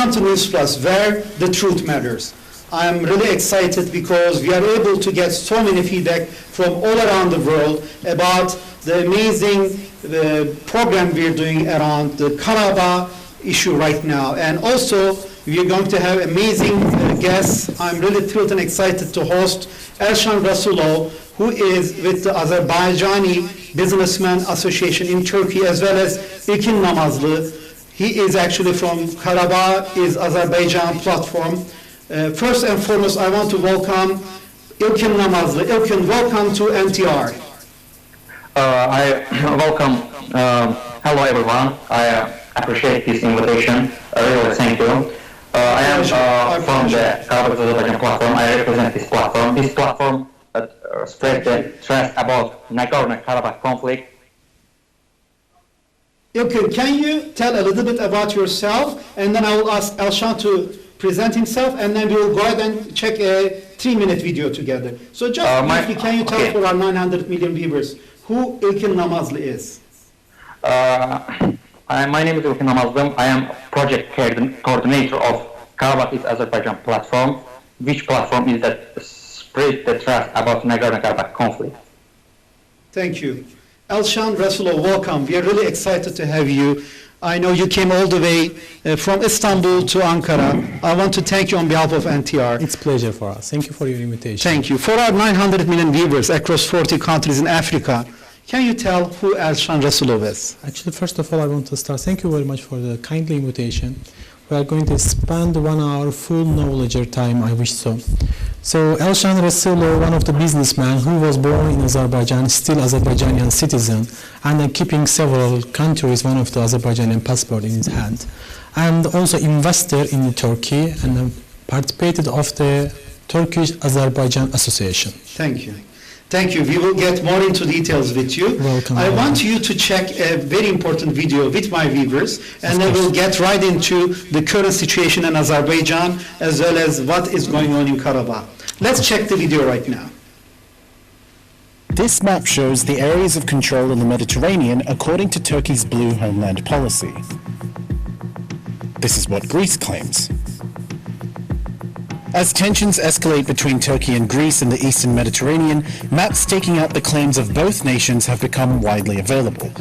Welcome to News Plus, where the truth matters. I'm really excited because we are able to get so many feedback from all around the world about the amazing program we're doing around the Karabakh issue right now. And also, we are going to have amazing guests. I'm really thrilled and excited to host Elshan Rasulov, who is with the Azerbaijani Businessman Association in Turkey, as well as İlkin Namazlı. He is actually from Karabakh, is Azerbaijan platform. First and foremost, I want to welcome İlkin Namazlı. İlkin, welcome to NTR. I welcome. Hello, everyone. I appreciate this invitation. Really, thank you. I am from the Karabakh Azerbaijan platform. I represent this platform. This platform spreads the trust about Nagorno-Karabakh conflict. Okay, can you tell a little bit about yourself, and then I will ask Elshan to present himself, and then we will go ahead and check a 3-minute video together. So just briefly, can you tell for our 900 million viewers who İlkin Namazlı is? My name is İlkin Namazlı. I am project coordinator of Karabakh is Azerbaijan platform, which platform is that spread the trust about Nagorno-Karabakh conflict. Thank you. Elshan Rasulov, welcome. We are really excited to have you. I know you came all the way from Istanbul to Ankara. I want to thank you on behalf of NTR. It's a pleasure for us. Thank you for your invitation. Thank you. For our 900 million viewers across 40 countries in Africa, can you tell who Elshan Rasulov is? Actually, first of all, I want to start. Thank you very much for the kindly invitation. We are going to spend 1 hour full knowledge time, I wish so. So, Elshan Rasulov, one of the businessmen who was born in Azerbaijan, still Azerbaijani citizen, and keeping several countries, one of the Azerbaijani passport in his hand. And also investor in Turkey and participated of the Turkish-Azerbaijan Association. Thank you. Thank you. We will get more into details with you. Welcome. I want you to check a very important video with my viewers, and then we'll get right into the current situation in Azerbaijan as well as what is going on in Karabakh. Let's check the video right now. This map shows the areas of control in the Mediterranean according to Turkey's blue homeland policy. This is what Greece claims. As tensions escalate between Turkey and Greece in the eastern Mediterranean, maps staking out the claims of both nations have become widely available.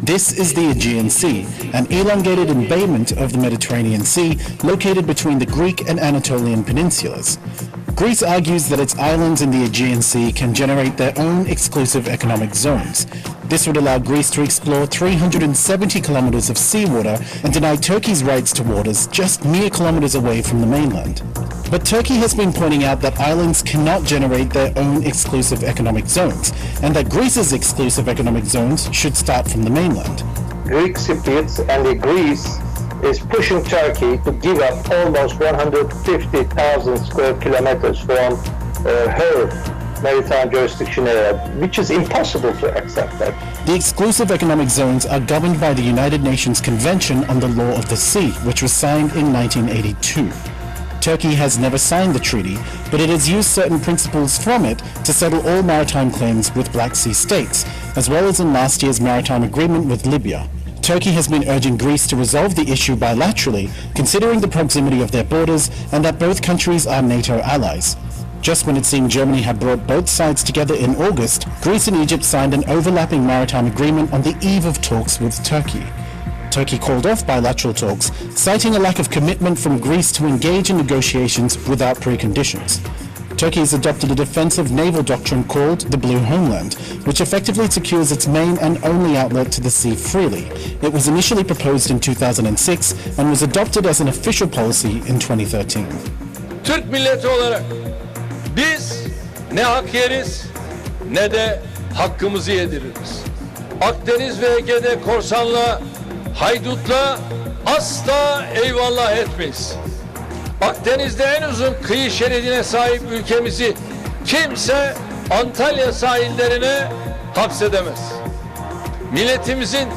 This is the Aegean Sea, an elongated embayment of the Mediterranean Sea located between the Greek and Anatolian peninsulas. Greece argues that its islands in the Aegean Sea can generate their own exclusive economic zones. This would allow Greece to explore 370 kilometers of seawater and deny Turkey's rights to waters just mere kilometers away from the mainland. But Turkey has been pointing out that islands cannot generate their own exclusive economic zones, and that Greece's exclusive economic zones should start from the mainland. Greek Cypriots and Greece is pushing Turkey to give up almost 150,000 square kilometers from her maritime jurisdiction area, which is impossible to accept that. The exclusive economic zones are governed by the United Nations Convention on the Law of the Sea, which was signed in 1982. Turkey has never signed the treaty, but it has used certain principles from it to settle all maritime claims with Black Sea states, as well as in last year's maritime agreement with Libya. Turkey has been urging Greece to resolve the issue bilaterally, considering the proximity of their borders and that both countries are NATO allies. Just when it seemed Germany had brought both sides together in August, Greece and Egypt signed an overlapping maritime agreement on the eve of talks with Turkey. Turkey called off bilateral talks, citing a lack of commitment from Greece to engage in negotiations without preconditions. Turkey has adopted a defensive naval doctrine called the Blue Homeland, which effectively secures its main and only outlet to the sea freely. It was initially proposed in 2006 and was adopted as an official policy in 2013. Türk milleti olarak biz ne hak yeriz ne de hakkımızı yediririz. Akdeniz ve Ege'de korsanla, haydutla asla eyvallah etmeyiz. Akdeniz'de en uzun kıyı şeridine sahip ülkemizi kimse Antalya sahillerine hapsedemez. Milletimizin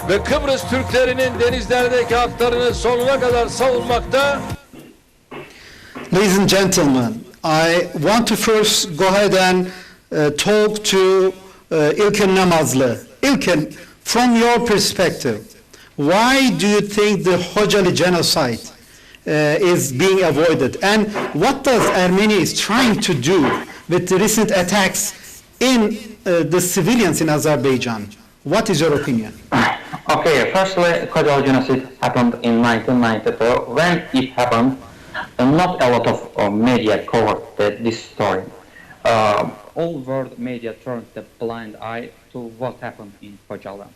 ve Kıbrıs Türklerinin denizlerdeki haklarını sonuna kadar savunmakta. Ladies and gentlemen, I want to first go ahead and talk to İlkin Namazlı. İlkin, from your perspective, why do you think the Hocali genocide is being avoided? And what does Armenia is trying to do with the recent attacks in the civilians in Azerbaijan? What is your opinion? Okay, firstly, Khojaly genocide happened in 1992. When it happened, not a lot of media covered this story. All world media turned the blind eye to what happened in Khojaly.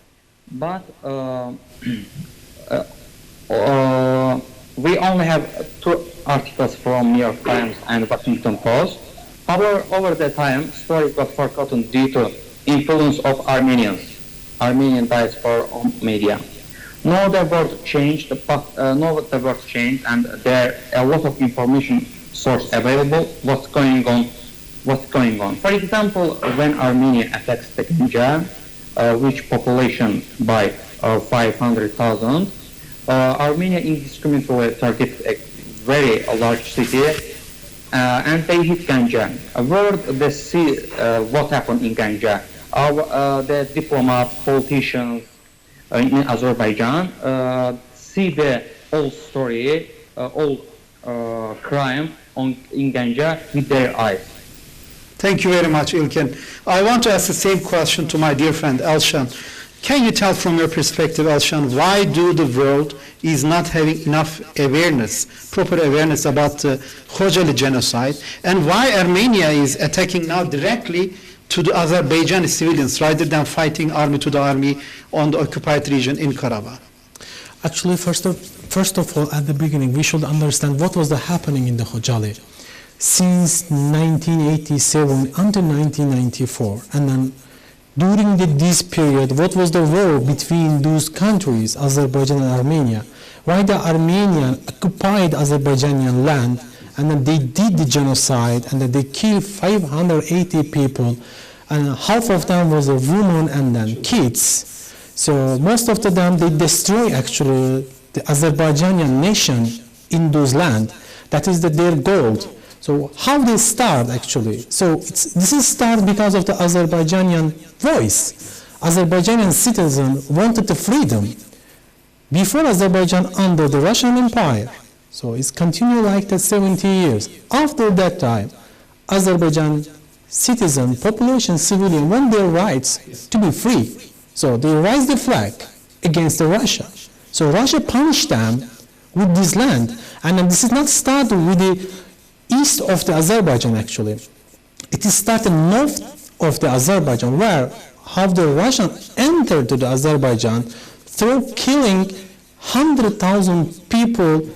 But we only have 2 articles from New York Times and Washington Post. However, over the time, stories got forgotten due to influence of Armenian diaspora media. Now the world changed, and there are a lot of information source available. What's going on? For example, when Armenia attacks the Ganja, which population by 500,000, Armenia indiscriminately targets a very large city, and they hit Ganja. Where they see what happened in Ganja, the diplomats, politicians in Azerbaijan see the whole story, all crime in Ganja with their eyes. Thank you very much, Ilkin. I want to ask the same question to my dear friend Elshan. Can you tell from your perspective, Elshan, why do the world is not having enough awareness, proper awareness about the Khojaly genocide, and why Armenia is attacking now directly to the Azerbaijani civilians rather than fighting army to the army on the occupied region in Karabakh? Actually, first of all, at the beginning, we should understand what was happening in the Khojaly since 1987 until 1994, and then during this period, what was the war between those countries, Azerbaijan and Armenia? Why the Armenian occupied Azerbaijani land, and then they did the genocide, and then they killed 580 people, and half of them was a woman and then kids. So most of them, they destroy actually the Azerbaijani nation in those land. That is their goal. So how they start actually? So this is start because of the Azerbaijani voice. Azerbaijani citizen wanted the freedom. Before Azerbaijan under the Russian Empire, so it's continued like that 70 years. After that time, Azerbaijan citizen, population, civilian want their rights to be free. So they raise the flag against the Russia. So Russia punished them with this land. And this is not started with the east of the Azerbaijan actually. It is started north of the Azerbaijan, where how the Russian entered to the Azerbaijan through killing 100,000 people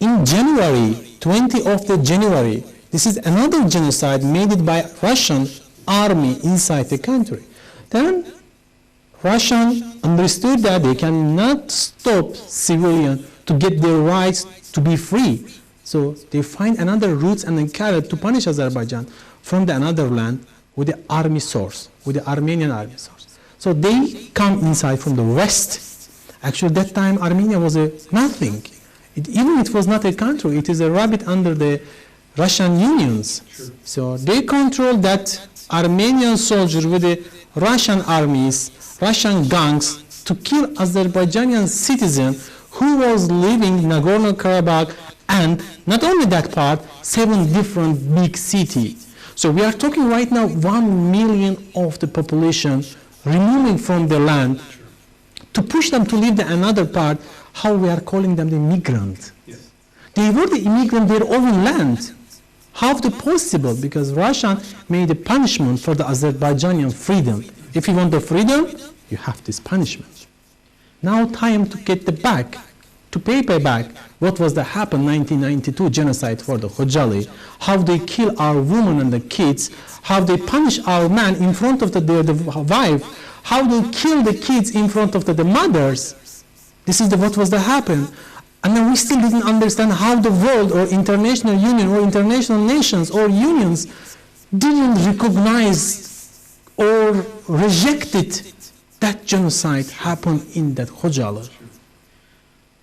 in January, 20 of the January. This is another genocide made by Russian army inside the country. Then Russian understood that they cannot stop civilians to get their rights to be free. So they find another route and then carrot to punish Azerbaijan from the another land with the army source, with the Armenian army source. So they come inside from the west. Actually, that time Armenia was a nothing. Even it was not a country. It is a rabbit under the Russian unions. Sure. So they control that Armenian soldiers with the Russian armies, Russian gangs to kill Azerbaijani citizen who was living in Nagorno-Karabakh, and not only that part, 7 different big cities. So we are talking right now 1 million of the population removing from the land to push them to leave the another part, how we are calling them the migrant. Yes. They were the immigrant their own land. How is it possible? Because Russia made a punishment for the Azerbaijani freedom. If you want the freedom, you have this punishment. Now time to get the back, to pay back what was the happened 1992 genocide for the Khojaly, how they kill our women and the kids, how they punish our man in front of the wife, how they kill the kids in front of the mothers. This is what was the happen. And then we still didn't understand how the world or international union or international nations or unions didn't recognize or rejected that genocide happened in that Khojaly.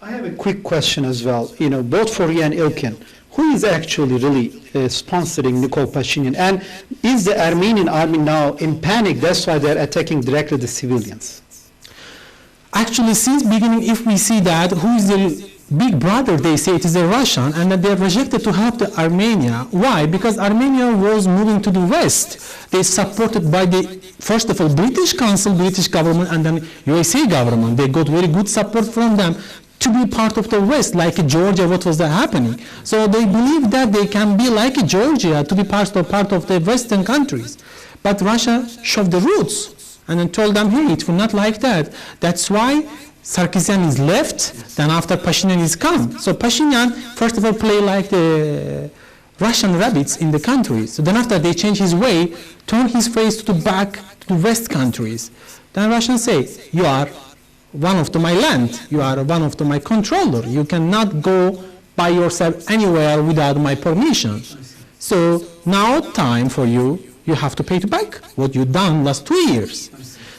I have a quick question as well, both for you and Ilkin. Who is actually really sponsoring Nikol Pashinyan? And is the Armenian army now in panic? That's why they're attacking directly the civilians. Actually, since beginning, if we see that, who is the big brother, they say it is a Russian, and that they rejected to help the Armenia. Why? Because Armenia was moving to the west. They supported by the, first of all, British Council, British government, and then USA government. They got very good support from them to be part of the west, like Georgia, what was that happening. So they believe that they can be like Georgia, to be part of the western countries. But Russia shoved the roots and then told them, hey, it will not like that. That's why Sarkisian is left, then after Pashinyan is come. So Pashinyan, first of all, play like the Russian rabbits in the country. So then after they change his way, turn his face to the back to the west countries. Then Russians say, you are one of my land, you are one of my controller. You cannot go by yourself anywhere without my permission. So now time for you, you have to pay it back what you done last 2 years.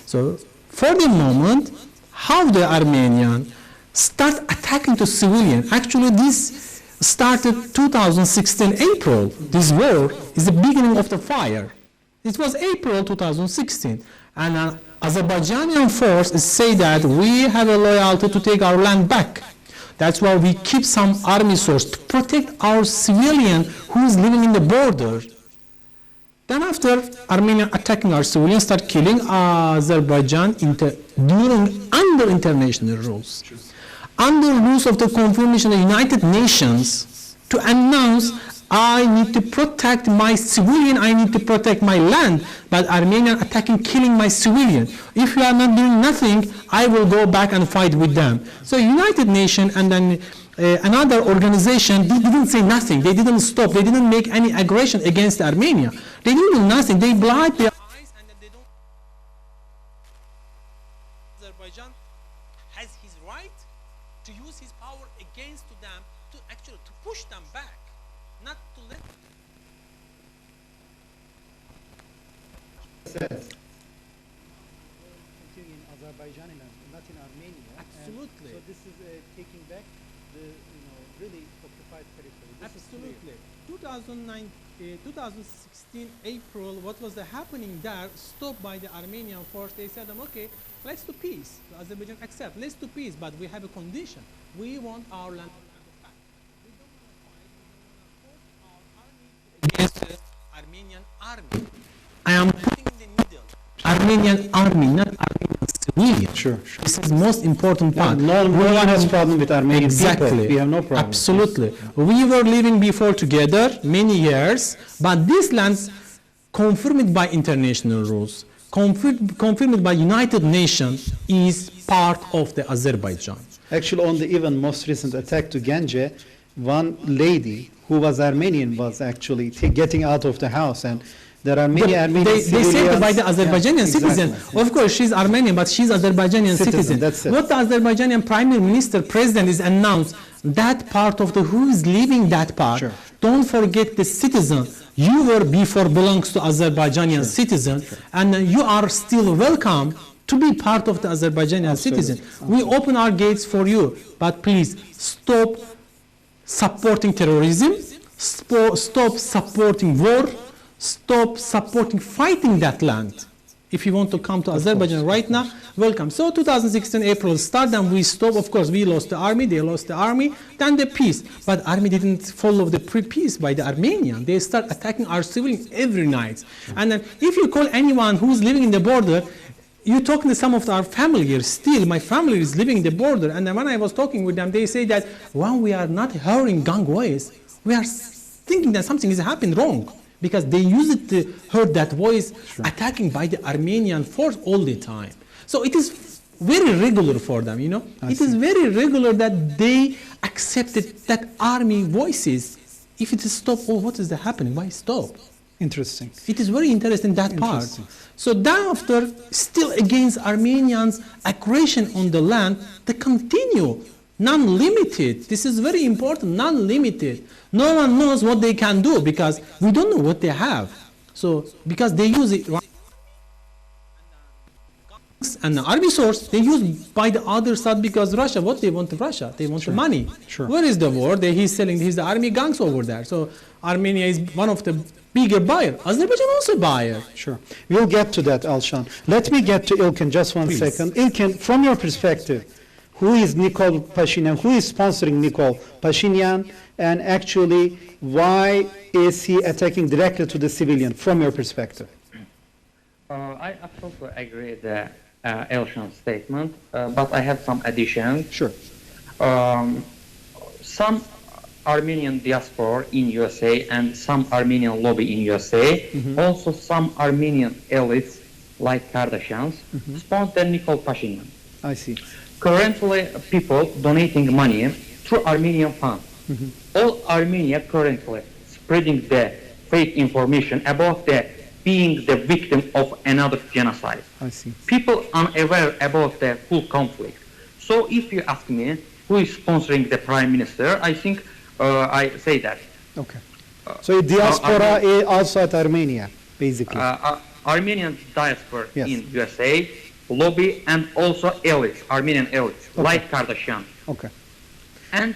So for the moment, how the Armenian start attacking to civilian. Actually, this started 2016 April. This war is the beginning of the fire. It was April 2016, and an Azerbaijani force say that we have a loyalty to take our land back. That's why we keep some army source to protect our civilian who is living in the border. Then after Armenia attacking our civilians, start killing Azerbaijan under international rules. Under rules of the confirmation of the United Nations to announce, I need to protect my civilian, I need to protect my land, but Armenian attacking, killing my civilian. If you are not doing nothing, I will go back and fight with them. So United Nations and then another organization, they didn't say nothing. They didn't stop. They didn't make any aggression against Armenia. They didn't do nothing. They blind their eyes and then they don't. Azerbaijan has his right to use his power against them to actually to push them back, not to let them. In Azerbaijan, not in Armenia. Absolutely. So this is taking back the really occupied territory. Absolutely. 2016 April, what was the happening there, stopped by the Armenian force. They said, okay, let's do peace. So Azerbaijan accept, let's do peace, but we have a condition. We want our land back. We don't want to fight. We don't want to force our army against the Armenian army. I am putting in the middle. Armenian army, not Armenian civilian. Sure. This is the most important part. No one has problem with Armenian people. We have no problem. Absolutely. We were living before together many years, but this land confirmed by international rules, confirmed by United Nations, is part of the Azerbaijan. Actually, on the even most recent attack to Ganje, one lady who was Armenian was actually getting out of the house, and there are many Armenian they said by the Azerbaijani citizen. Exactly. Of course, she's Armenian, but she's Azerbaijani citizen. That's it. What the Azerbaijani Prime Minister, President is announced, that part of the who is leaving that part. Sure. Don't forget the citizen. You were before belongs to Azerbaijani citizen, and you are still welcome to be part of the Azerbaijani citizen. We open our gates for you, but please stop supporting terrorism, stop supporting war, stop supporting fighting that land. If you want to come to Azerbaijan right now, welcome. So 2016 April start, and we stop. Of course, we lost the army, they lost the army, then the peace. But army didn't follow the peace by the Armenian. They start attacking our civilians every night. And then if you call anyone who's living in the border, you talk to some of our family here. Still, my family is living in the border. And then when I was talking with them, they say that when we are not hearing gang voice, we are thinking that something is happening wrong. Because they use it to heard that voice attacking by the Armenian force all the time. So it is very regular for them, It is very regular that they accepted that army voices. If it is stop, what is happening? Why stop? Interesting. It is very interesting, that part. So thereafter, still against Armenians' aggression on the land, they continue. Non-limited. This is very important, non-limited. No one knows what they can do because we don't know what they have. So, because they use it, and the army source, they use by the other side because Russia, what they want to Russia? They want the money. Sure. Where is the war? He's the army gangs over there. So, Armenia is one of the bigger buyer. Azerbaijan also buyer. Sure. We'll get to that, Alshan. Let me get to Ilkin just one second. Ilkin, from your perspective, who is Nikol Pashinyan, who is sponsoring Nikol Pashinyan, and actually why is he attacking directly to the civilian from your perspective? I absolutely agree with Elshan's statement, but I have some additions. Sure. Some Armenian diaspora in USA and some Armenian lobby in USA, also some Armenian elites like Kardashians, sponsor Nikol Pashinyan. I see. Currently, people donating money through Armenian funds. All Armenia currently spreading the fake information about being the victim of another genocide. I see. People unaware about the full conflict. So if you ask me who is sponsoring the prime minister, I think I say that. Okay. So diaspora is also at Armenia, basically. Armenian diaspora Yes. in USA, lobby, and also elites, Armenian elites, like Kardashian. Okay. And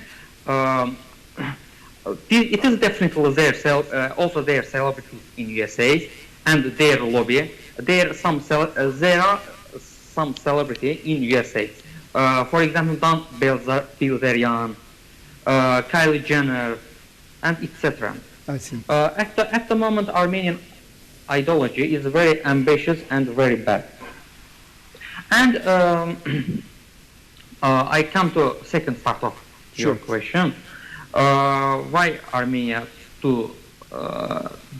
it is definitely also their celebrities in USA and their lobby. There are some celebrity in USA. For example, Dan Bilzerian, Kylie Jenner, and etc. I see. At the moment, Armenian ideology is very ambitious and very bad. And I come to second part of your question. Why Armenia to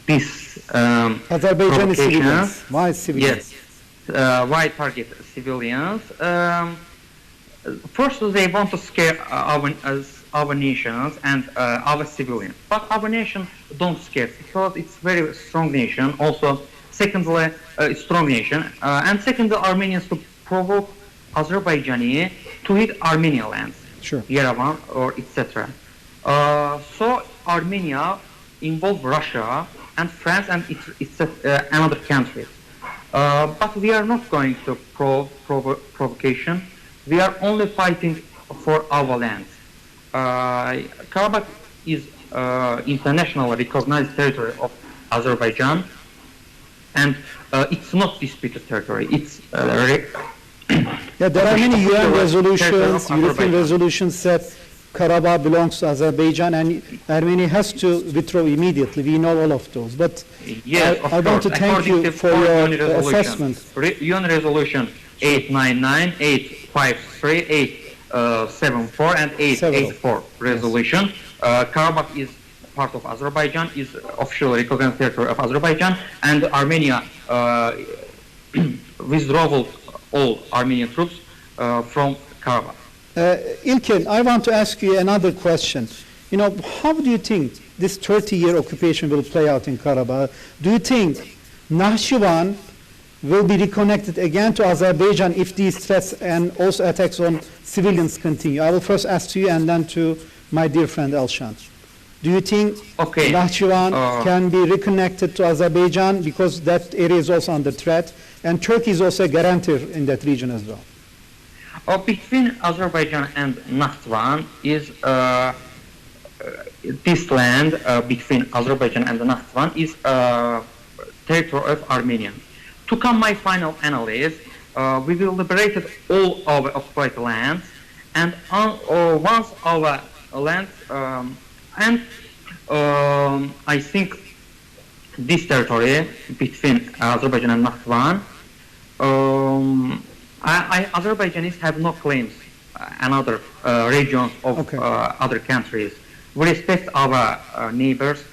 this Azerbaijani civilians. Why civilians? Yes. Why target civilians? First, they want to scare our nations and our civilians. But our nation don't scare because it's very strong nation. Also, secondly, it's strong nation. And secondly, Armenians to provoke Azerbaijani to hit Armenian lands. Sure. Yerevan or etc. So Armenia involve Russia and France and it's another country. But we are not going to provocation. We are only fighting for our lands. Karabakh is internationally recognized territory of Azerbaijan, and it's not disputed territory. It's yeah, there are many UN resolutions, European resolutions that Karabakh belongs to Azerbaijan and Armenia has to withdraw immediately. We know all of those. But yes, I want to thank you for your assessment. UN resolution 899, 853, 874, and 884 resolution. Karabakh is part of Azerbaijan, is officially recognized territory of Azerbaijan, and Armenia withdrawal all Armenian troops from Karabakh. Ilkin, I want to ask you another question. You know, how do you think this 30-year occupation will play out in Karabakh? Do you think Nakhchivan will be reconnected again to Azerbaijan if these threats and also attacks on civilians continue? I will first ask to you and then to my dear friend Elshan. Do you think Nakhchivan can be reconnected to Azerbaijan because that area is also under threat and Turkey is also a guarantor in that region as well? Between Azerbaijan and Nakhchivan is this land between Azerbaijan and Nakhchivan is territory of Armenia. To come my final analysis, we will liberate all our occupied lands, and once our lands I think this territory between Azerbaijan and Nakhchivan, Azerbaijanis have no claims another regions of other countries. We respect our neighbors,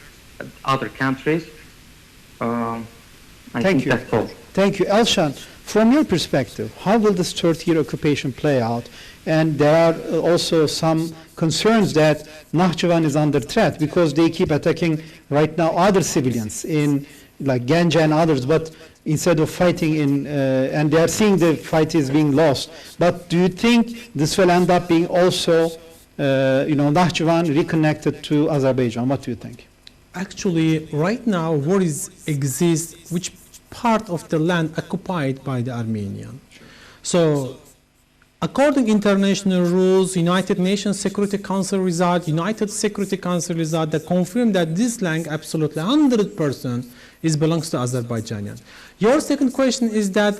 other countries. Thank you. That's all. Thank you. Elshan, from your perspective, how will this 30-year occupation play out? And there are also some concerns that Nakhchivan is under threat because they keep attacking right now other civilians in like Ganja and others, but instead of fighting in, and they are seeing the fight is being lost. But do you think this will end up being also, Nakhchivan reconnected to Azerbaijan? What do you think? Actually, right now, war exists, which part of the land occupied by the Armenian. So, according to international rules, United Nations Security Council result, United Security Council result that confirm that this land absolutely 100% belongs to Azerbaijanian. Your second question is that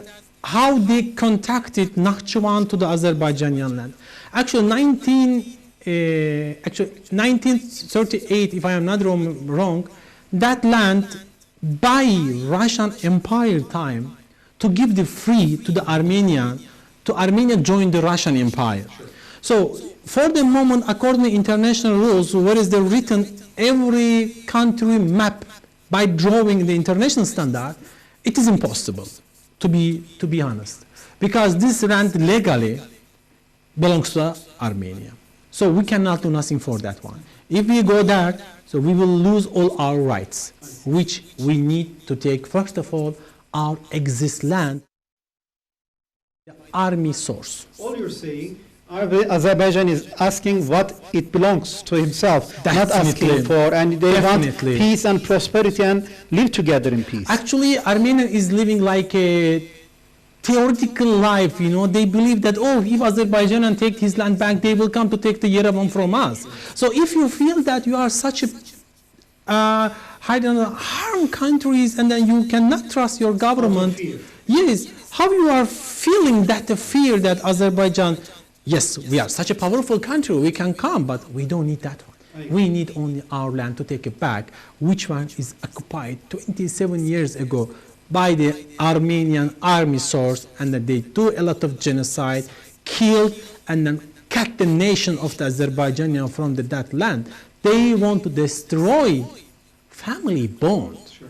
how they contacted Nakhchivan to the Azerbaijani land. Actually, 1938, if I am not wrong, that land by Russian Empire time to give the free to the Armenian, to Armenia join the Russian Empire. So for the moment, according to international rules, where is the written every country map by drawing the international standard, it is impossible, to be honest, because this land legally belongs to Armenia. So we cannot do nothing for that one. If we go there, so we will lose all our rights, which we need to take, first of all, our exist land, the army source. All you're saying, Azerbaijan is asking what it belongs to himself, not asking for, and they want peace and prosperity and live together in peace. Actually, Armenia is living like a theoretical life, you know. They believe that, oh, if Azerbaijan take his land back, they will come to take the Yerevan from us. So if you feel that you are such a harm countries and then you cannot trust your government, yes, how you are feeling that the fear that Azerbaijan, yes, we are such a powerful country, we can come, but we don't need that one. We need only our land to take it back, which one is occupied 27 years ago by the Armenian army source, and that they do a lot of genocide, killed and then cut the nation of the Azerbaijani from that land. They want to destroy family bonds. Sure.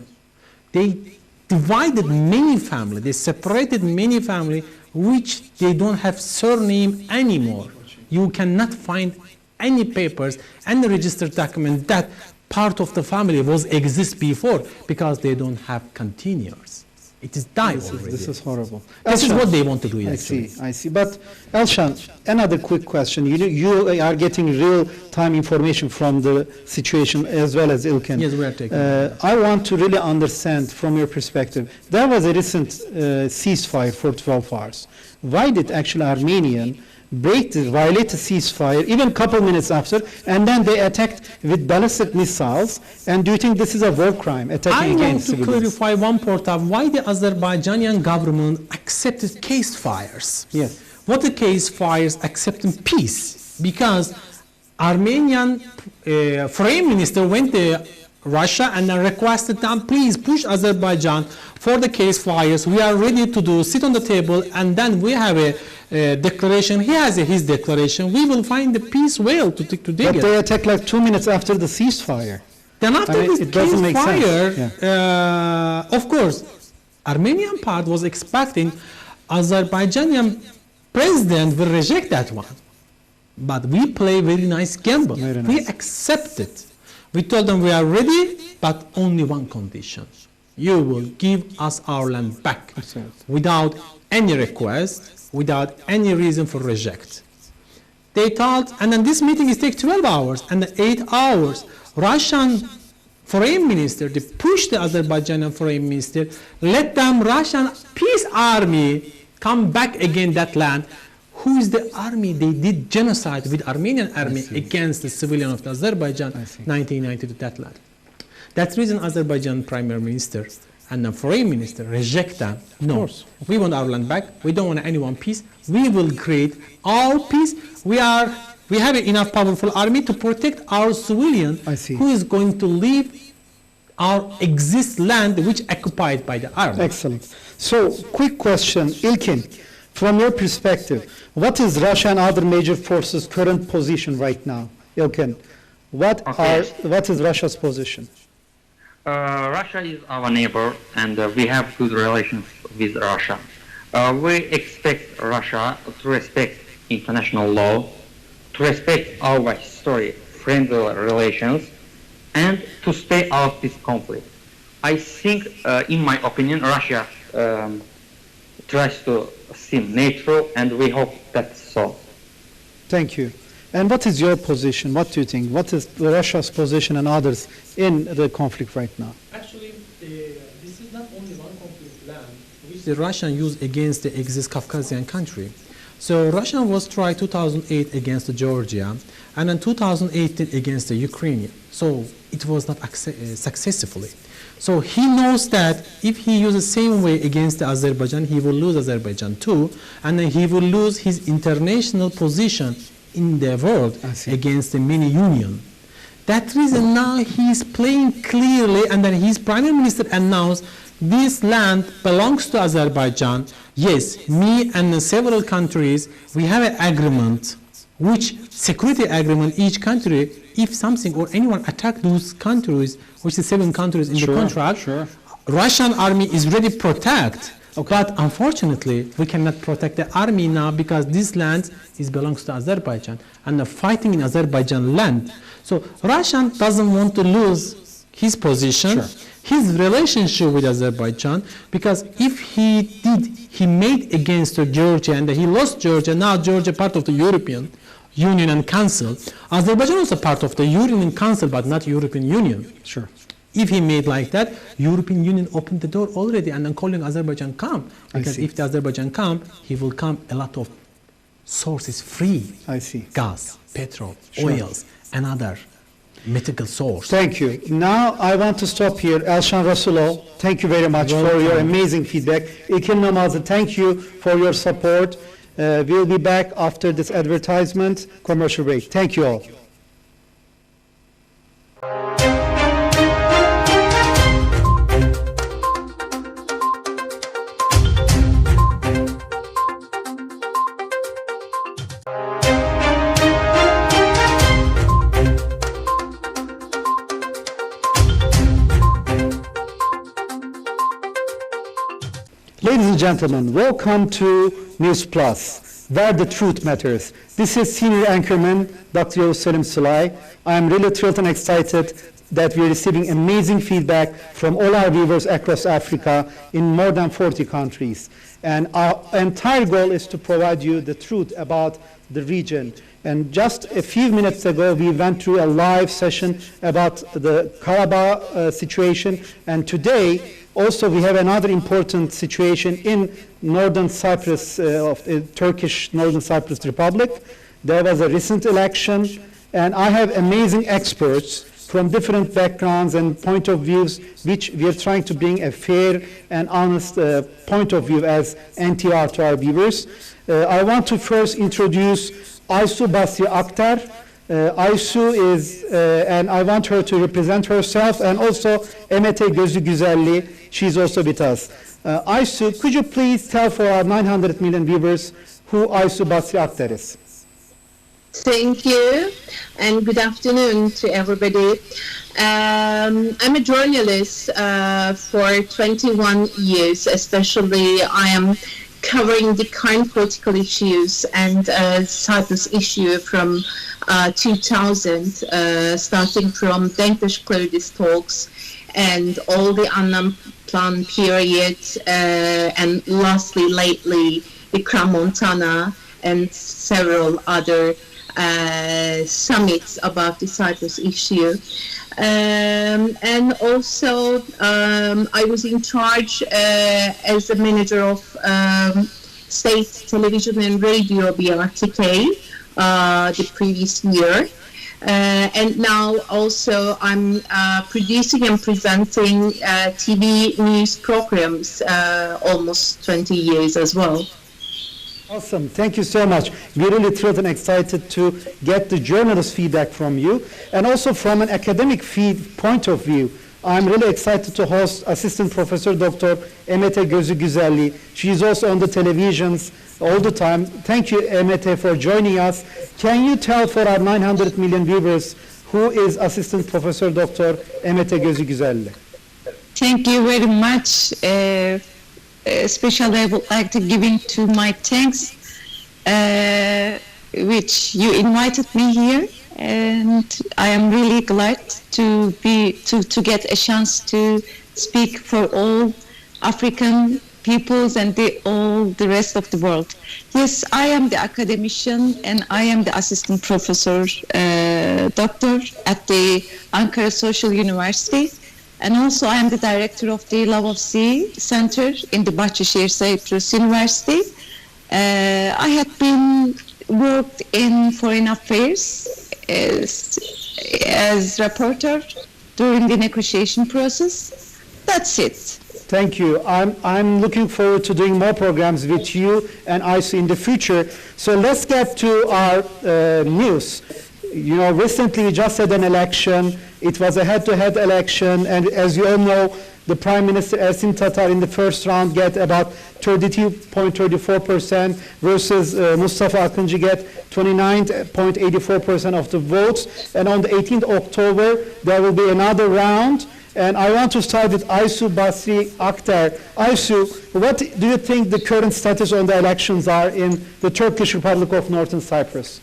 They divided many families, they separated many families, which they don't have surname anymore. You cannot find any papers, any registered document that part of the family was exist before, because they don't have continuers. It is died already. This is horrible. This is what they want to do. I see. But Elshan, another quick question. You are getting real-time information from the situation as well as Ilkin. Yes, we are taking. I want to really understand from your perspective. There was a recent ceasefire for 12 hours. Why did actually Armenian violate the ceasefire even a couple minutes after, and then they attacked with ballistic missiles? And do you think this is a war crime, attacking against civilians? I want to clarify one part of why the Azerbaijani government accepted case fires. Yes. What the case fires accepting peace? Because Armenian foreign minister went to Russia and requested them, please push Azerbaijan for the case fires. We are ready to sit on the table, and then we have a declaration. He has his declaration. We will find the peace whale to dig it. But they attacked like 2 minutes after the ceasefire. Then after this ceasefire, of course, Armenian part was expecting Azerbaijani president will reject that one. But we play very nice gamble. We accepted. We told them we are ready, but only one condition. You will give us our land back without any request, without any reason for reject. They thought, and then this meeting is take 12 hours, and then 8 hours, Russian foreign minister, they pushed the Azerbaijani foreign minister, let them Russian peace army come back again that land. Who is the army? They did genocide with Armenian army against the civilian of the Azerbaijan, 1990 to that land. That's the reason Azerbaijan prime minister and the foreign minister reject them. No, we want our land back. We don't want anyone peace. We will create our peace. We have enough powerful army to protect our civilian who is going to leave our exist land which occupied by the army. Excellent. So, quick question, Ilkin, from your perspective, what is Russia and other major forces' current position right now? Ilkin, what is Russia's position? Russia is our neighbor, and we have good relations with Russia. We expect Russia to respect international law, to respect our history, friendly relations, and to stay out of this conflict. I think, in my opinion, Russia tries to seem neutral, and we hope that's so. Thank you. And what is your position? What do you think? What is Russia's position and others in the conflict right now? Actually, this is not only one conflict land which the Russian used against the exist Caucasian country. So Russia was tried 2008 against Georgia, and in 2018 against the Ukraine. So it was not successfully. So he knows that if he uses the same way against Azerbaijan, he will lose Azerbaijan too, and then he will lose his international position in the world against the mini union. That reason now he is playing clearly, and then his prime minister announced this land belongs to Azerbaijan. Yes, me and several countries, we have an agreement, which security agreement, each country, if something or anyone attack those countries, which is 7 countries in the contract, Russian army is ready to protect. But unfortunately, we cannot protect the army now because this land belongs to Azerbaijan and the fighting in Azerbaijan land. So Russia doesn't want to lose his position, his relationship with Azerbaijan, because if he made against Georgia and he lost Georgia, now Georgia part of the European Union and Council. Azerbaijan is a part of the European Council, but not European Union. If he made like that, European Union opened the door already and then calling Azerbaijan come. Because if the Azerbaijan come, he will come a lot of sources free. Gas, petrol, oils, and other mythical source. Thank you. Now I want to stop here. Elshan Rasulov, thank you very much for your amazing feedback. İlkin Namazı, thank you for your support. We'll be back after this advertisement, commercial break. Thank you all. Ladies and gentlemen, welcome to News Plus, where the truth matters. This is senior anchorman, Dr. Yavuz Selim Sulay. I am really thrilled and excited that we are receiving amazing feedback from all our viewers across Africa in more than 40 countries. And our entire goal is to provide you the truth about the region. And just a few minutes ago, we went through a live session about the Karabakh situation. And today, also, we have another important situation in Northern Cyprus, of the Turkish Northern Cyprus Republic. There was a recent election, and I have amazing experts from different backgrounds and point of views, which we are trying to bring a fair and honest point of view as NTR to our viewers. I want to first introduce Aysu Basri Akhtar. Aysu is, and I want her to represent herself, and also Emete Gözü Güzelli, she's also with us. Aysu, could you please tell for our 900 million viewers who Aysu Basri Akhtar is? Thank you, and good afternoon to everybody. I'm a journalist for 21 years, especially I am covering the current political issues and Cyprus issue from 2000, starting from Denktaş-Claridis talks and all the Annan Plan period, and lastly, lately, the Crans-Montana and several other summits about the Cyprus issue. And also, I was in charge as the manager of State Television and Radio BRTK the previous year. And now also I'm producing and presenting TV news programs almost 20 years as well. Awesome, thank you so much. We're really thrilled and excited to get the journalist feedback from you, and also from an academic point of view. I'm really excited to host Assistant Professor Dr. Emete Gözü Güzelli. She is also on the televisions all the time. Thank you, Emete, for joining us. Can you tell for our 900 million viewers who is Assistant Professor Dr. Emete Gözü Güzelli? Thank you very much. Especially I would like to give to my thanks, which you invited me here, and I am really glad to get a chance to speak for all African peoples and all the rest of the world. Yes, I am the academician and I am the assistant professor doctor at the Ankara Social University. And also I am the director of the Love of Sea Center in the Bahçeşehir Cyprus University. I had been worked in foreign affairs as reporter during the negotiation process. that's it. Thank you. I'm looking forward to doing more programs with you and ISU in the future. So let's get to our news. You know, recently we just had an election. It was a head-to-head election, and as you all know, the Prime Minister Ersin Tatar in the first round get about 32.34% versus Mustafa Akıncı get 29.84% of the votes. And on the 18th October, there will be another round. And I want to start with Aysu Basri Akter. Aysu, what do you think the current status on the elections are in the Turkish Republic of Northern Cyprus?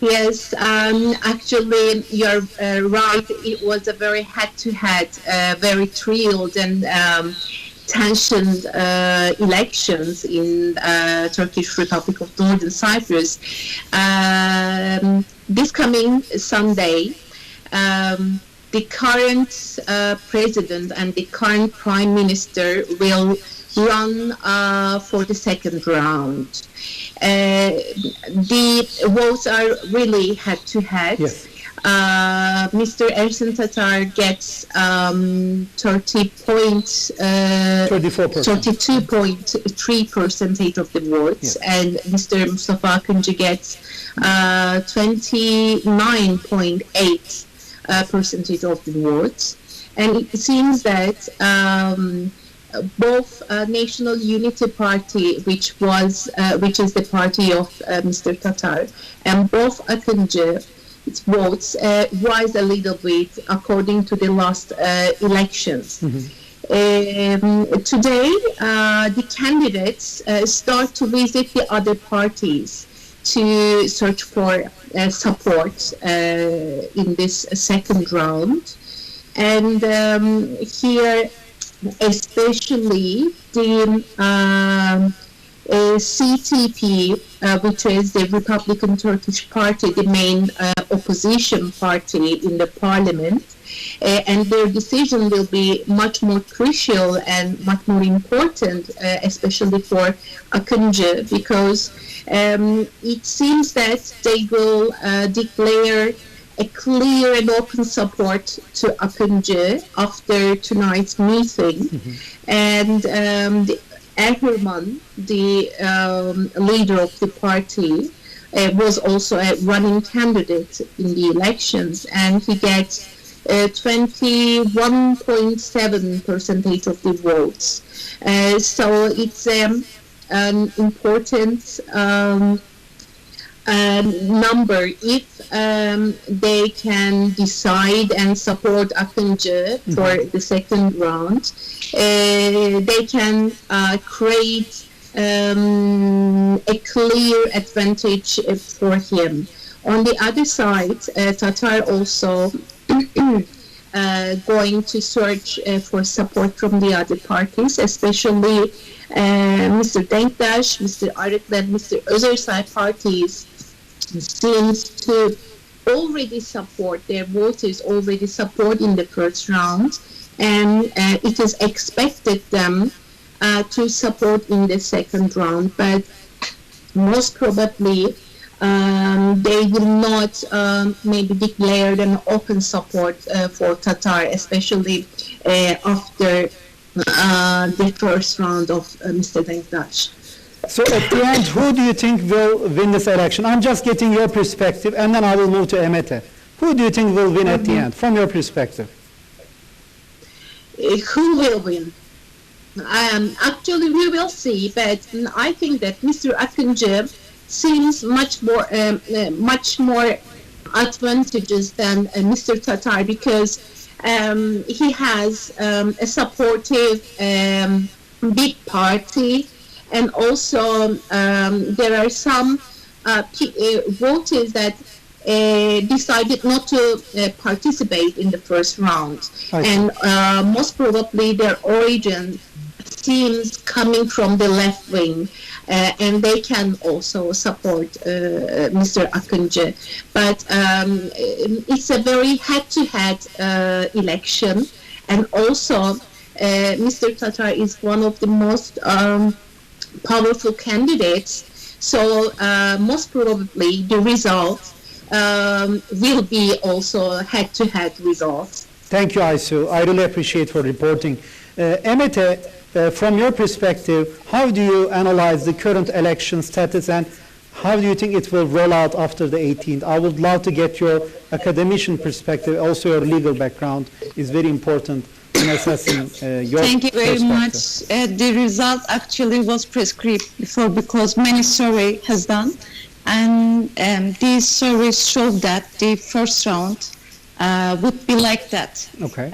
Yes, actually, you're right. It was a very head-to-head, very thrilled and tensioned elections in Turkish Republic of Northern Cyprus. This coming Sunday, the current president and the current prime minister will run for the second round. The votes are really head-to-head. Yes. Mr. Ersin Tatar gets 32.3% of the votes, yes. and Mr. Mustafa Akıncı gets 29.8% of the votes. And it seems that both National Unity Party, which is the party of Mr. Tatar, and both Akıncı, its votes rise a little bit according to the last elections. Today, the candidates start to visit the other parties to search for support in this second round. And here, especially the CTP, which is the Republican Turkish Party, the main opposition party in the parliament, and their decision will be much more crucial and much more important, especially for Akıncı, because it seems that they will declare a clear and open support to Akıncı after tonight's meeting. And Erman, the leader of the party, was also a running candidate in the elections, and he gets 21.7% of the votes. So it's an important number. If they can decide and support Akıncı for the second round, they can create a clear advantage for him. On the other side, Tatar also going to search for support from the other parties, especially Mr. Denktaş, Mr. Arıklı, and Mr. Özersay parties seems to already support, their voters already support in the first round, and it is expected them to support in the second round, but most probably they will not maybe declare an open support for Tatar, especially after the first round of Mr. Denktaş. So at the end, who do you think will win this election? I'm just getting your perspective, and then I will move to Emete. Who do you think will win at the end, from your perspective? Who will win? Actually, we will see, but I think that Mr. Akıncı seems much more advantageous than Mr. Tatar, because he has a supportive big party, and also there are some voters that decided not to participate in the first round, and most probably their origin seems coming from the left wing, and they can also support Mr. Akıncı. But it's a very head-to-head election, and also Mr. Tatar is one of the most powerful candidates, so most probably the result will be also head-to-head results. Thank you, Aysu. I really appreciate for reporting. Emete, from your perspective, how do you analyze the current election status and how do you think it will roll out after the 18th? I would love to get your academician perspective, also your legal background is very important in assessing your Thank you very perspective. much. The result actually was prescribed before because many survey has done, and these surveys showed that the first round would be like that. Okay.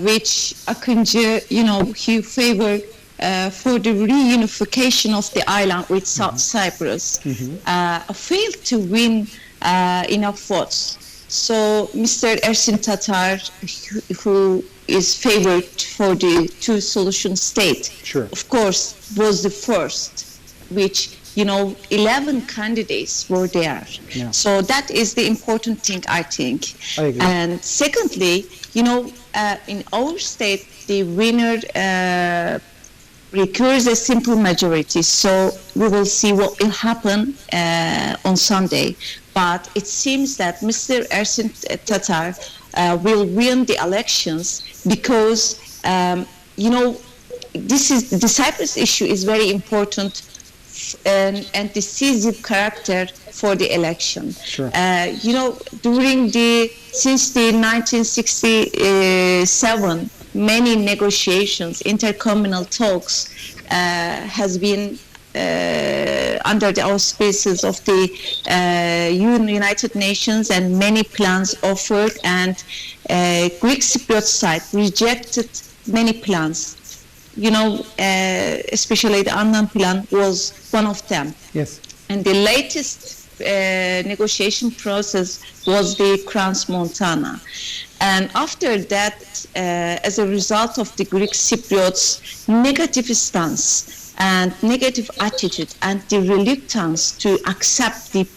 Which Akıncı, he favored for the reunification of the island with South Cyprus, failed to win enough votes. So Mr. Ersin Tatar, who is favored for the two-solution state, Sure. of course, was the first, which 11 candidates were there. Yeah. So that is the important thing, I think. I agree. And secondly, in our state, the winner recurs a simple majority. So we will see what will happen on Sunday. But it seems that Mr. Ersin Tatar will win the elections because, the Cyprus issue is very important and decisive character for the election. Sure. Since the 1967, many negotiations, intercommunal talks has been under the auspices of the United Nations, and many plans offered, and Greek Cypriot side rejected many plans. Especially the Annan plan was one of them. Yes. And the latest negotiation process was the Crans-Montana. And after that, as a result of the Greek Cypriots' negative stance and negative attitude and the reluctance to accept the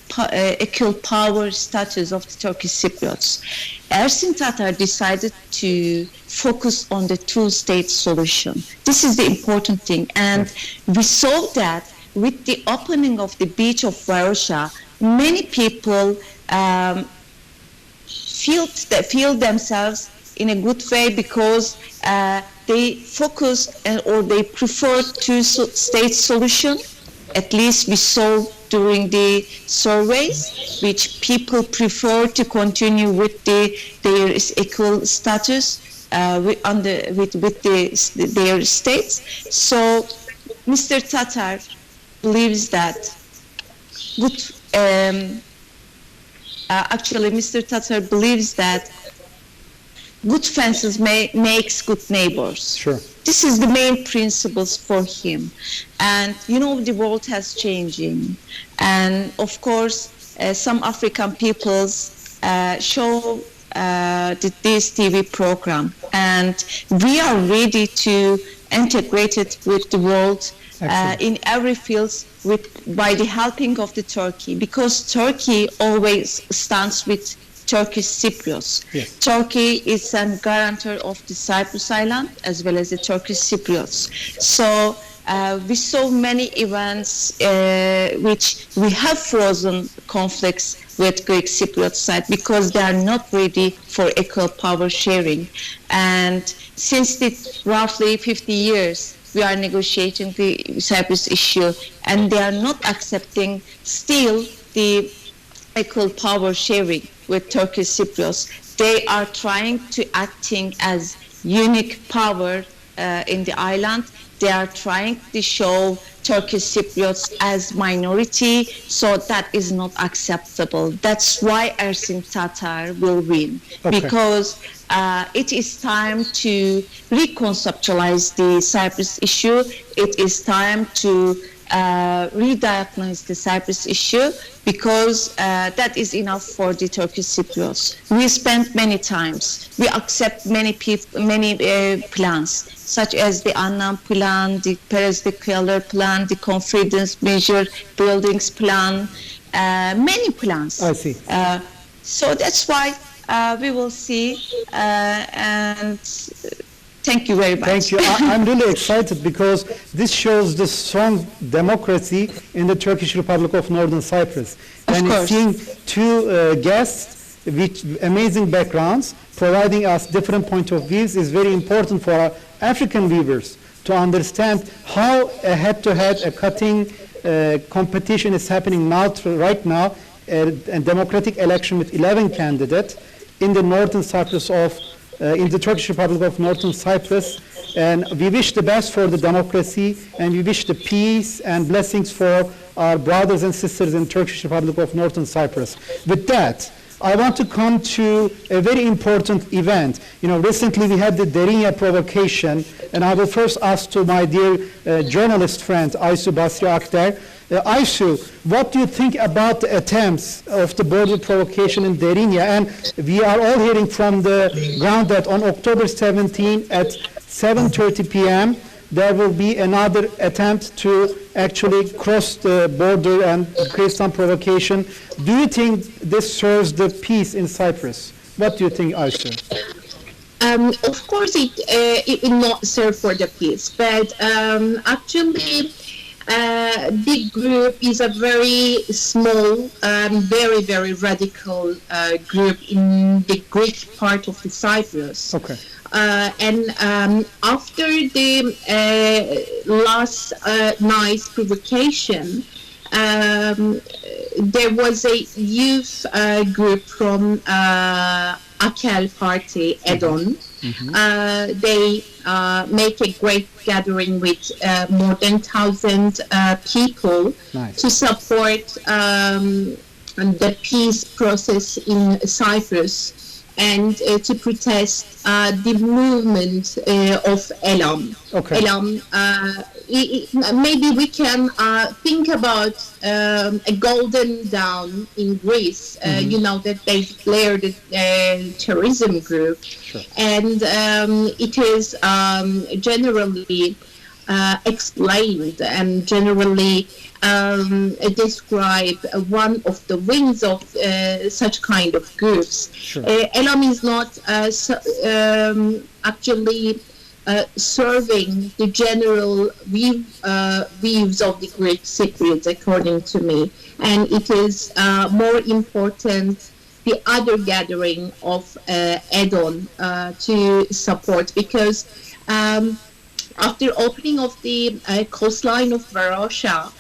equal power status of the Turkish Cypriots, Ersin Tatar decided to focus on the two-state solution. This is the important thing. And we saw that with the opening of the beach of Varosha, many people feel themselves in a good way because they focus or they prefer two-state solution. At least we saw during the surveys, which people prefer to continue with their equal status with their states. So Mr. Tatar believes that Mr. Tatar believes that good fences makes good neighbors. Sure. This is the main principles for him. And the world has changing. And of course, some African peoples show this TV program. And we are ready to integrate it with the world in every field by the helping of the Turkey, because Turkey always stands with Turkish Cypriots. Yes. Turkey is a guarantor of the Cyprus island as well as the Turkish Cypriots. So we saw many events which we have frozen conflicts with Greek Cypriot side because they are not ready for equal power sharing. And since roughly 50 years, we are negotiating the Cyprus issue, and they are not accepting still the equal power sharing with Turkish Cypriots. They are trying to acting as unique power in the island. They are trying to show Turkish Cypriots as minority, so that is not acceptable. That's why Ersin Tatar will win, because it is time to reconceptualize the Cyprus issue. It is time to re-diagnose the Cyprus issue, because that is enough for the Turkish Cypriots. We spent many times. We accept many plans, such as the Annan plan, the Perez de Keller plan, the confidence measure buildings plan, many plans. I see. So that's why we will see, and thank you very much. Thank you. I'm really excited because this shows the strong democracy in the Turkish Republic of Northern Cyprus. And seeing two guests with amazing backgrounds, providing us different point of views is very important for our African viewers to understand how a head-to-head, a cutting competition is happening now, right now, a democratic election with 11 candidates in the northern Cyprus in the Turkish Republic of Northern Cyprus. And we wish the best for the democracy, and we wish the peace and blessings for our brothers and sisters in Turkish Republic of Northern Cyprus. With that, I want to come to a very important event. Recently we had the Derinya provocation, and I will first ask to my dear journalist friend, Aysu Basri Akter. Aysu, what do you think about the attempts of the border provocation in Derinya? And we are all hearing from the ground that on October 17 at 7:30 p.m. there will be another attempt to actually cross the border and create some provocation. Do you think this serves the peace in Cyprus? What do you think, Aysu? Of course, it will not serve for the peace, but actually, the group is a very small, very, very radical group in the Greek part of the Cyprus. Okay. And after the last night's provocation, there was a youth group from Akel party, Edon. They make a great gathering with more than 1,000 people. Nice. To support the peace process in Cyprus, and to protest the movement of Elam. Okay. Elam, maybe we can think about a golden dawn in Greece. You know that they declared a terrorism group. Sure. And it is generally explained and generally describe one of the wings of such kind of groups. Sure. Elam is not actually serving the general views of the Greek Cypriots, according to me, and it is more important the other gathering of Edon to support, because after opening of the coastline of Varosha,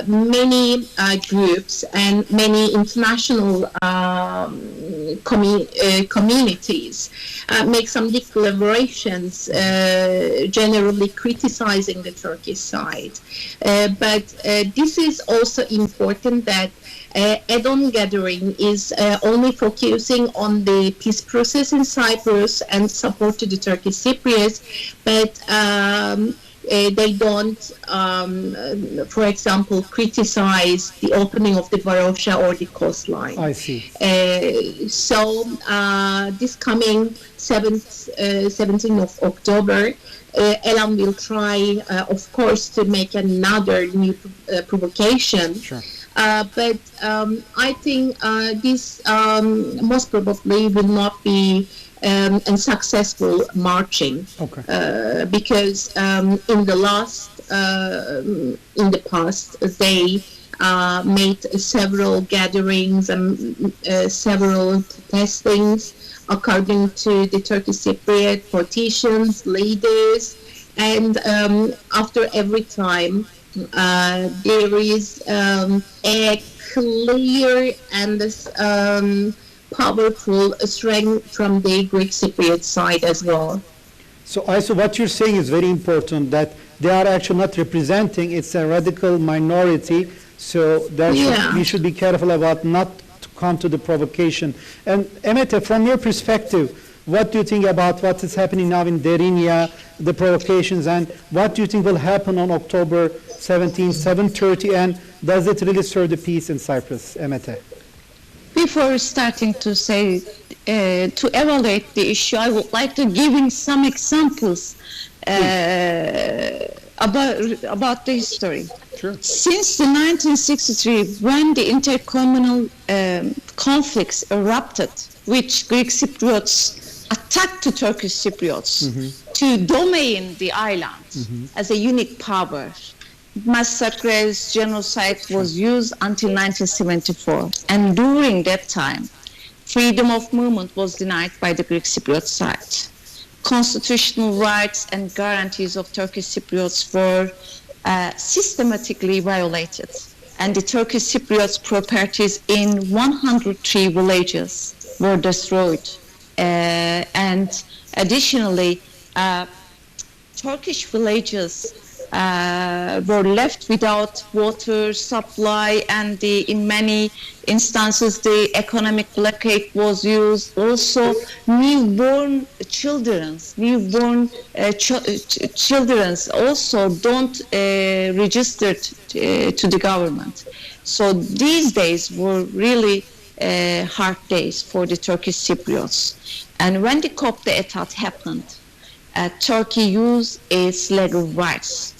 many groups and many international communities make some declarations generally criticizing the Turkish side. But this is also important that Edon gathering is only focusing on the peace process in Cyprus and support to the Turkish Cypriots, but they don't, for example, criticize the opening of the Varosha or the coastline. I see. So this coming 17th of October, Elam will try, of course, to make another new provocation. Sure. But I think this most probably will not be and successful marching. Okay. Because in the past they made several gatherings and several testings according to the Turkish Cypriot politicians, leaders, and after every time there is a clear and powerful strength from the Greek Cypriot side as well. So what you're saying is very important, that they are actually not representing, it's a radical minority, so we should be careful about not to come to the provocation. And Emete, from your perspective, what do you think about what is happening now in Derinya, the provocations, and what do you think will happen on October 17, 7:30, and does it really serve the peace in Cyprus, Emete? Before starting to say, to evaluate the issue, I would like to give in some examples about the history. Sure. Since the 1963, when the intercommunal conflicts erupted, which Greek Cypriots attacked the Turkish Cypriots to domain the island as a unique power, massacres, genocide was used until 1974. And during that time, Freedom of movement was denied by the Greek Cypriot side. Constitutional rights and guarantees of Turkish Cypriots were systematically violated, and the Turkish Cypriots' properties in 103 villages were destroyed. And additionally, Turkish villages were left without water supply, and in many instances the economic blockade was used. Also, newborn children also don't register to the government. So these days were really hard days for the Turkish Cypriots. And when the Kopti Etat happened, Turkey used its legal rights,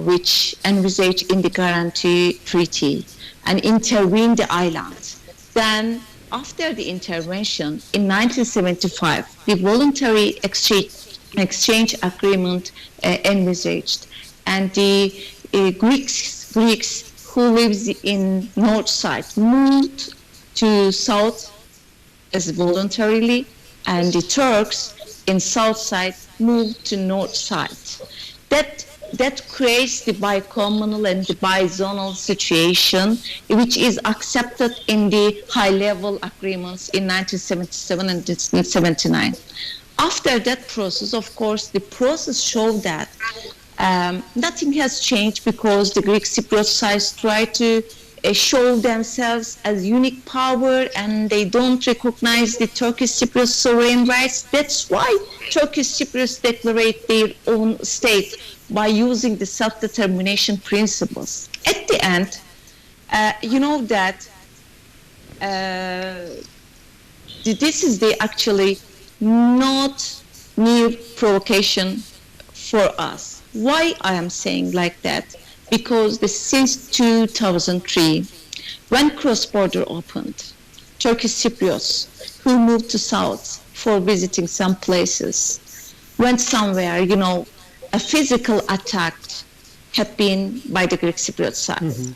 which envisaged in the Guarantee Treaty, and intervened the island. Then, after the intervention in 1975, the voluntary exchange agreement envisaged, and the Greeks who lives in north side moved to south as voluntarily, and the Turks in south side moved to north side. That creates the bicommunal and the bizonal situation, which is accepted in the high-level agreements in 1977 and 1979. After that process, of course, the process showed that nothing has changed, because the Greek Cypriot sides try to show themselves as unique power, and they don't recognize the Turkish Cypriot sovereign rights. That's why Turkish Cypriots declare their own state by using the self-determination principles. At the end, you know that this is the actually not new provocation for us. Why I am saying like that? Because since 2003, when cross-border opened, Turkish Cypriots who moved to south for visiting some places went somewhere, a physical attack had been by the Greek Cypriot side. Mm-hmm.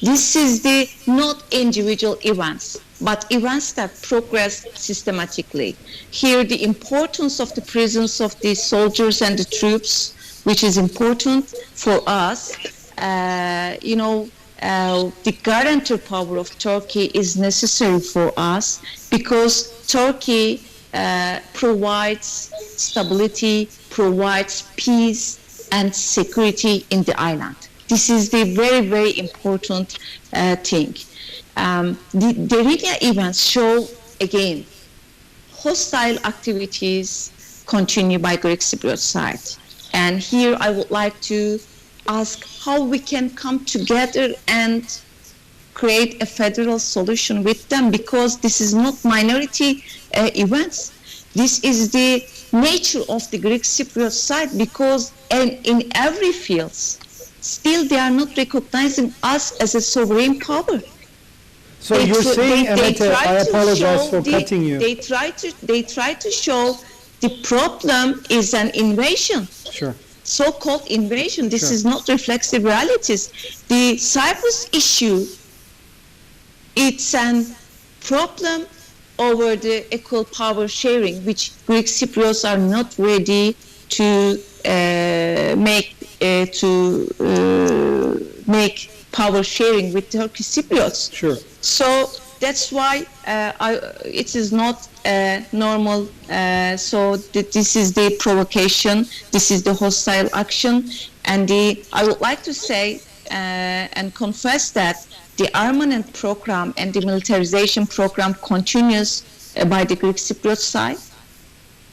This is the not individual events, but events that progress systematically. Here, the importance of the presence of the soldiers and the troops, which is important for us. The guarantor power of Turkey is necessary for us, because Turkey provides stability, provides peace and security in the island. This is the very, very important thing. The Riga events show, again, hostile activities continue by Greek Cypriot side. And here I would like to ask how we can come together and create a federal solution with them, because this is not minority events. This is the nature of the Greek Cypriot side, because in every field, still they are not recognizing us as a sovereign power. So you're saying, Emete, I apologize for cutting you. They try to show the problem is an invasion. Sure. So-called invasion. This is not reflexive realities. The Cyprus issue, it's a problem over the equal power sharing, which Greek Cypriots are not ready to make power sharing with Turkish Cypriots. Sure. So that's why it is not normal. So this is the provocation. This is the hostile action, and I would like to say and confess that the armament program and the militarization program continues by the Greek Cypriot side,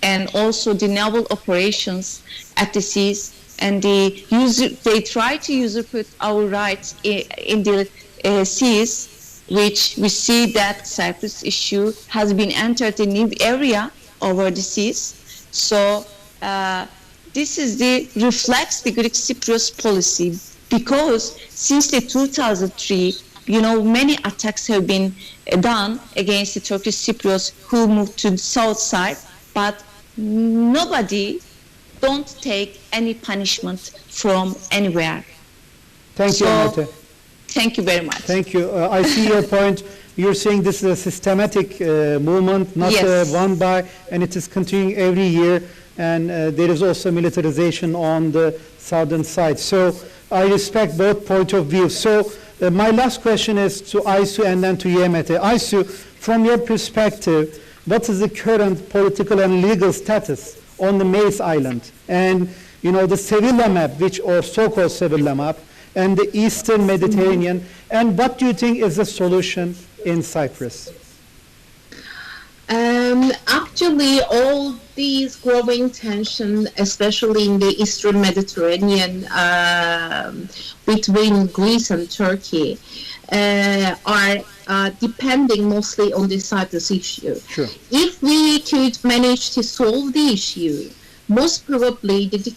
and also the naval operations at the seas, and they try to usurp our rights in the seas, which we see that Cyprus issue has been entered a new area over the seas. So this is reflects the Greek Cypriot policy, because since the 2003, many attacks have been done against the Turkish Cypriots who moved to the south side, but nobody don't take any punishment from anywhere. Thank you, Emete. Thank you very much. Thank you. I see your point. you're saying this is a systematic movement, not Yes. one by, and it is continuing every year, and there is also militarization on the southern side. So I respect both point of view. So my last question is to Aysu and then to Yemete. Aysu, from your perspective, what is the current political and legal status on the Mace Island? And, you know, the Sevilla map, which, or so-called Sevilla map, and the Eastern Mediterranean, and what do you think is the solution in Cyprus? Actually, all these growing tension, especially in the Eastern Mediterranean, between Greece and Turkey, are depending mostly on the Cyprus issue. Sure. If we could manage to solve the issue, most probably the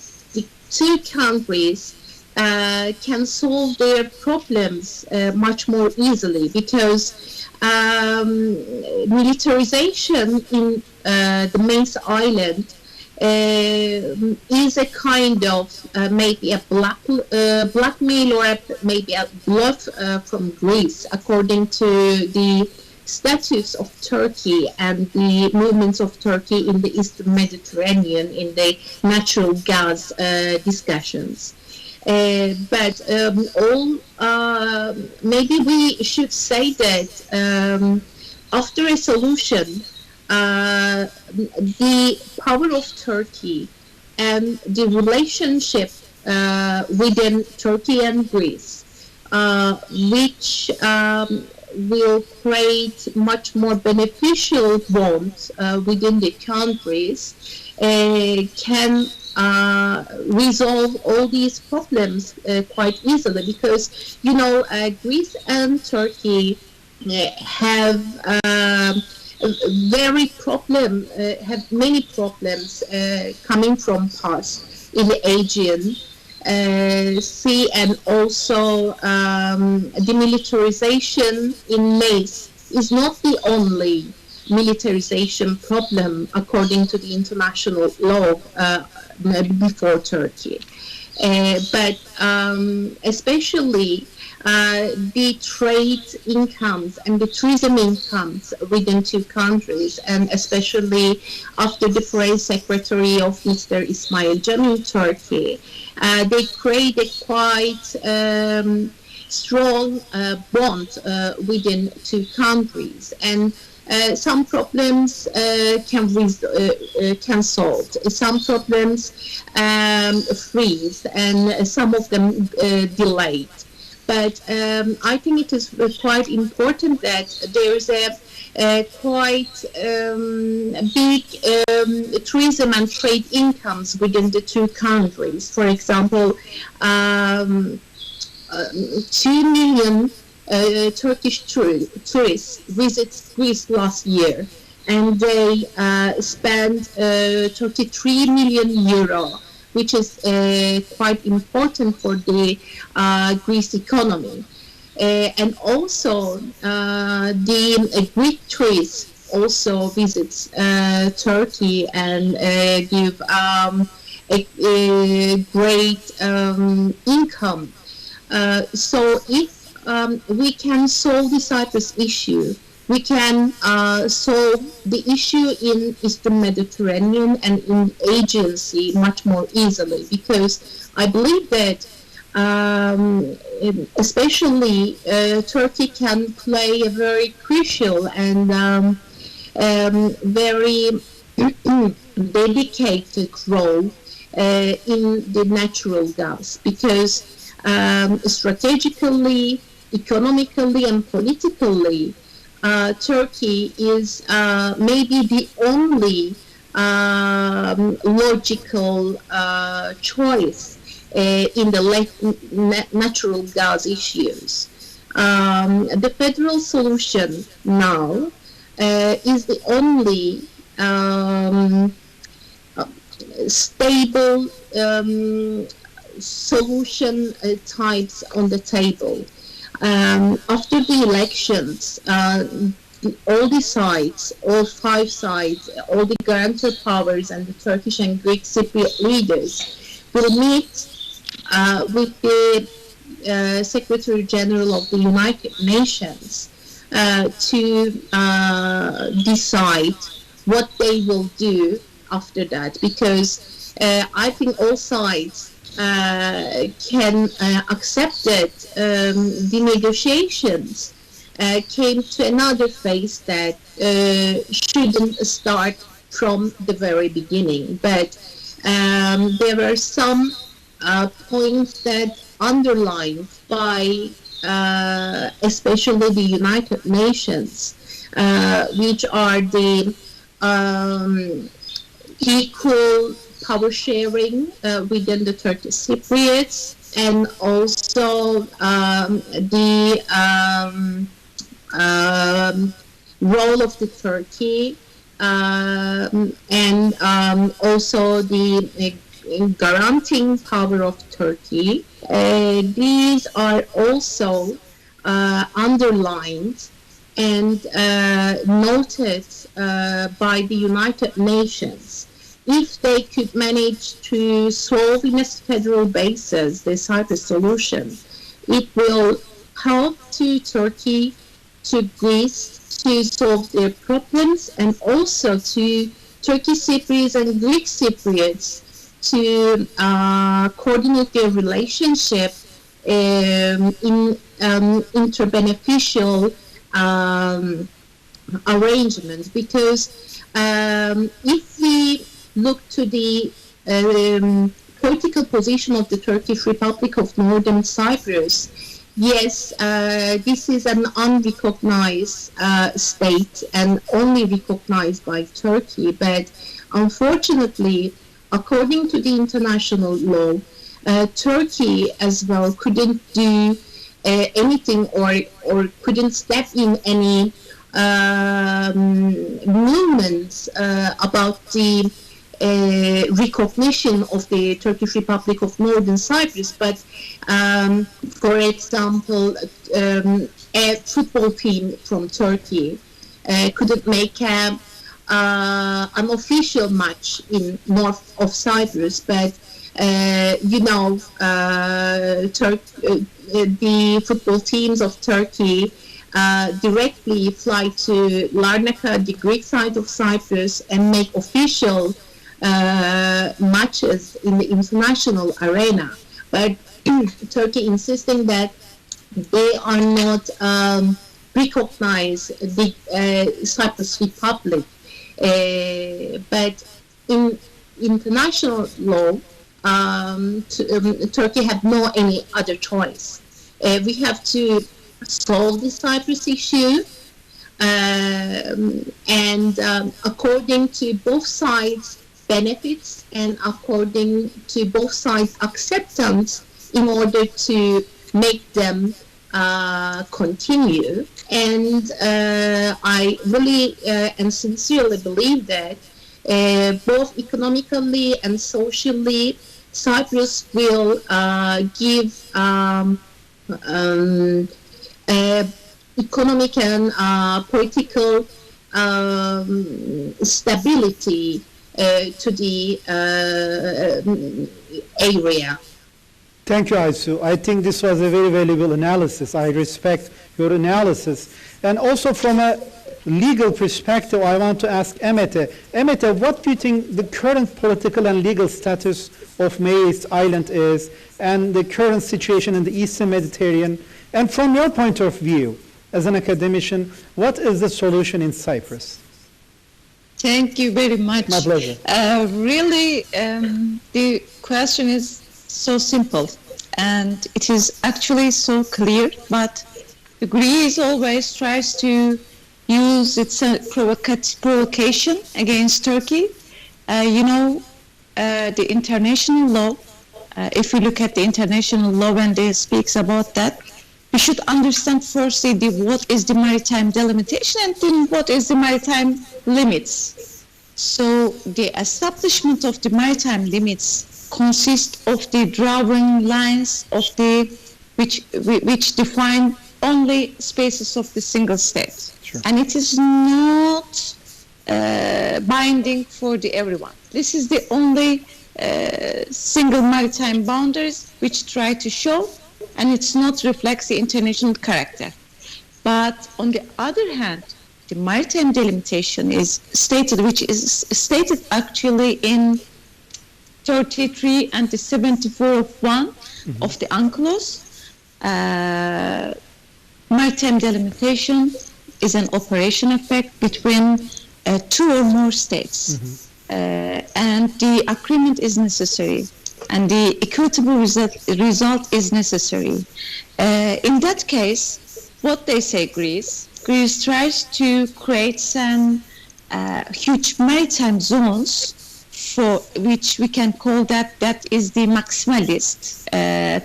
two countries can solve their problems much more easily, because militarization in the Mace Island is a kind of maybe a blackmail or maybe a bluff from Greece, according to the status of Turkey and the movements of Turkey in the Eastern Mediterranean in the natural gas discussions. But maybe we should say that after a solution, the power of Turkey and the relationship within Turkey and Greece, which will create much more beneficial bonds within the countries, can resolve all these problems quite easily, because, you know, Greece and Turkey have have many problems coming from past in the Aegean Sea, and also demilitarization in Mace is not the only militarization problem according to the international law before Turkey. But especially the trade incomes and the tourism incomes within two countries, and especially after the Foreign Secretary of Mr. Ismail Cem in Turkey, they create a quite strong bond within two countries, and some problems can solve, some problems freeze, and some of them delayed. But I think it is quite important that there is a quite big tourism and trade incomes within the two countries. For example, 2 million Turkish tourists visited Greece last year, and they spent 33 million euro, which is quite important for the Greece economy. And also the Greek tourists also visits Turkey and give a great income. So if we can solve the Cyprus issue, we can solve the issue in Eastern Mediterranean and in Aegean Sea much more easily, because I believe that especially Turkey can play a very crucial and very dedicated role in the natural gas, because strategically, economically and politically, Turkey is maybe the only logical choice in the natural gas issues. The federal solution now is the only stable solution types on the table. After the elections, all the sides, all 5 sides, all the guarantor powers and the Turkish and Greek Cypriot leaders will meet with the Secretary General of the United Nations to decide what they will do after that, because I think all sides can accept that the negotiations came to another phase that shouldn't start from the very beginning. But there were some points that underlined by especially the United Nations, which are the equal power sharing within the Turkish Cypriots, and also the role of the Turkey, and also the guaranteeing power of Turkey. These are also underlined and noted by the United Nations. If they could manage to solve in a federal basis the Cyprus solution, it will help to Turkey, to Greece, to solve their problems, and also to Turkish Cypriots and Greek Cypriots to coordinate their relationship in interbeneficial arrangements. Because if we look to the political position of the Turkish Republic of Northern Cyprus, yes, this is an unrecognized state and only recognized by Turkey. But unfortunately, according to the international law, Turkey as well couldn't do anything or couldn't step in any movements about the recognition of the Turkish Republic of Northern Cyprus. But for example, a football team from Turkey couldn't make an official match in north of Cyprus. But the football teams of Turkey directly fly to Larnaca, the Greek side of Cyprus, and make official matches in the international arena. But Turkey insisting that they are not recognize the Cyprus Republic. But in international law, Turkey had no any other choice. We have to solve the Cyprus issue, and according to both sides' benefits and according to both sides' acceptance, in order to make them continue. And I really and sincerely believe that both economically and socially, Cyprus will give economic and political stability to the area. Thank you, Aysu. I think this was a very valuable analysis. I respect your analysis. And also from a legal perspective, I want to ask Emete. Emete, what do you think the current political and legal status of Meis Island is, and the current situation in the Eastern Mediterranean? And from your point of view, as an academician, what is the solution in Cyprus? Thank you very much. My pleasure. Really, the question is so simple, and it is actually so clear, but Greece always tries to use its provocation against Turkey. The international law, if we look at the international law when they speaks about that, we should understand firstly what is the maritime delimitation and then what is the maritime limits. So the establishment of the maritime limits consist of the drawing lines of which define only spaces of the single state. Sure. And it is not binding for everyone. This is the only single maritime boundaries which try to show, and it's not reflects the international character. But on the other hand, the maritime delimitation is stated, which is stated actually in 33 and the 74 of 1 of the UNCLOS. Maritime delimitation is an operation effect between two or more states. And the agreement is necessary, and the equitable result is necessary. In that case, what they say, Greece tries to create some huge maritime zones, for which we can call that is the maximalist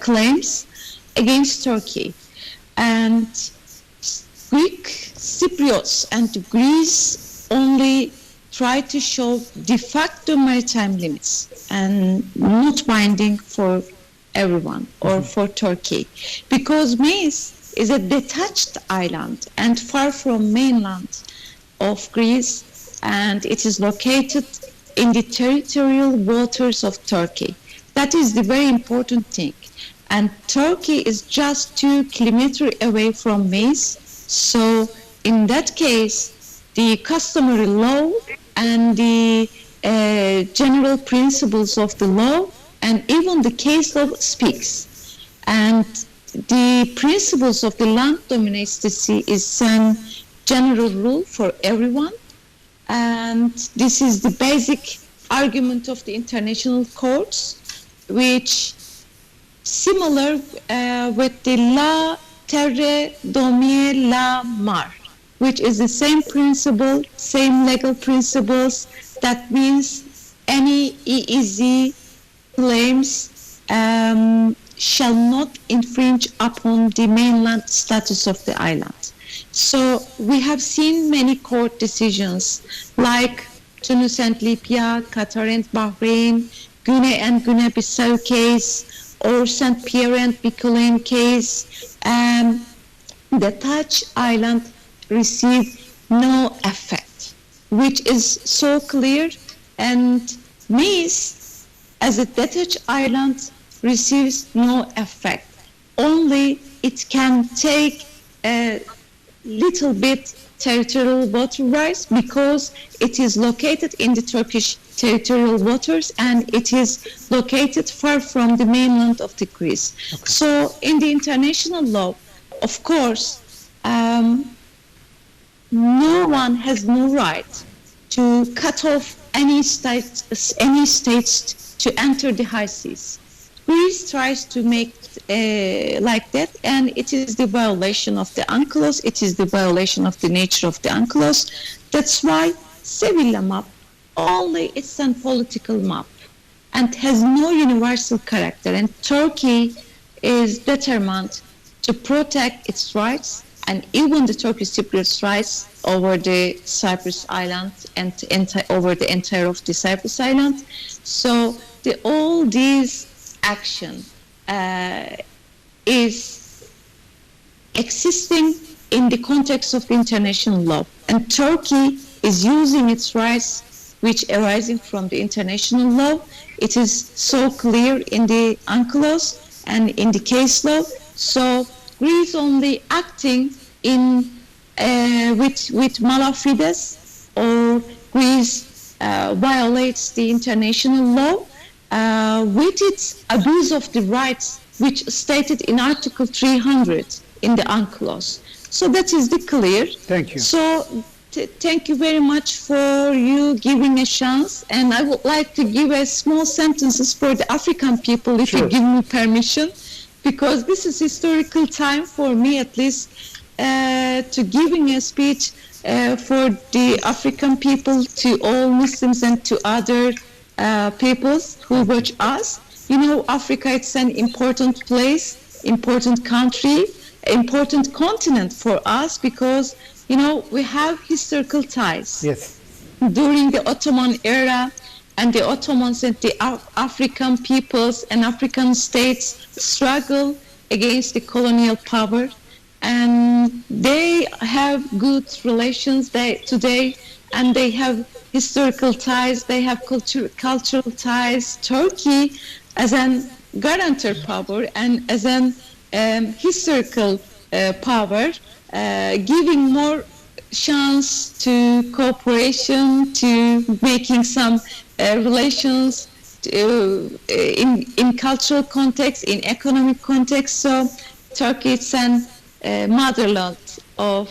claims against Turkey. And Greek Cypriots and Greece only try to show de facto maritime limits and not binding for everyone or for Turkey, because Greece is a detached island and far from mainland of Greece, and it is located in the territorial waters of Turkey. That is the very important thing. And Turkey is just 2 kilometers away from Greece. So in that case, the customary law and the general principles of the law and even the case law speaks. And the principles of the land dominates the sea is some general rule for everyone. And this is the basic argument of the international courts, which similar with the la terre domine la mar, which is the same principle, same legal principles. That means any EEZ claims shall not infringe upon the mainland status of the island. So we have seen many court decisions like Tunis and Libya, Qatar and Bahrain, Guinea and Guinea-Bissau case, or St. Pierre and Miquelon case. The Touch Island received no effect, which is so clear, and Nice, as a detached island, receives no effect. Only it can take a little bit territorial water rights because it is located in the Turkish territorial waters and it is located far from the mainland of the Greece. Okay. So in the international law, of course, no one has no right to cut off any states to enter the high seas. Greece tries to make like that, and it is the violation of the UNCLOS, it is the violation of the nature of the UNCLOS. That's why Sevilla map, only it's a political map and has no universal character, and Turkey is determined to protect its rights and even the Turkish Cypriots' rights over the Cyprus island and over the entire of the Cyprus island. So all these action is existing in the context of the international law, and Turkey is using its rights which arising from the international law. It is so clear in the UNCLOS and in the case law. So Greece only acting in with malafides, or Greece violates the international law with its abuse of the rights which stated in Article 300 in the UNCLOS. So that is the clear. Thank you. So thank you very much for you giving a chance, and I would like to give a small sentences for the African people, if you give me permission, because this is historical time for me at least, to giving a speech for the African people, to all Muslims and to other peoples who watch us. You know, Africa, it's an important place, important country, important continent for us, because, you know, we have historical ties. Yes. During the Ottoman era, and the Ottomans and the African peoples and African states struggle against the colonial power, and they have good relations today, and they have historical ties, they have cultural ties. Turkey as an guarantor power and as an historical power giving more chance to cooperation, to making some relations in cultural context, in economic context. So Turkey is an motherland of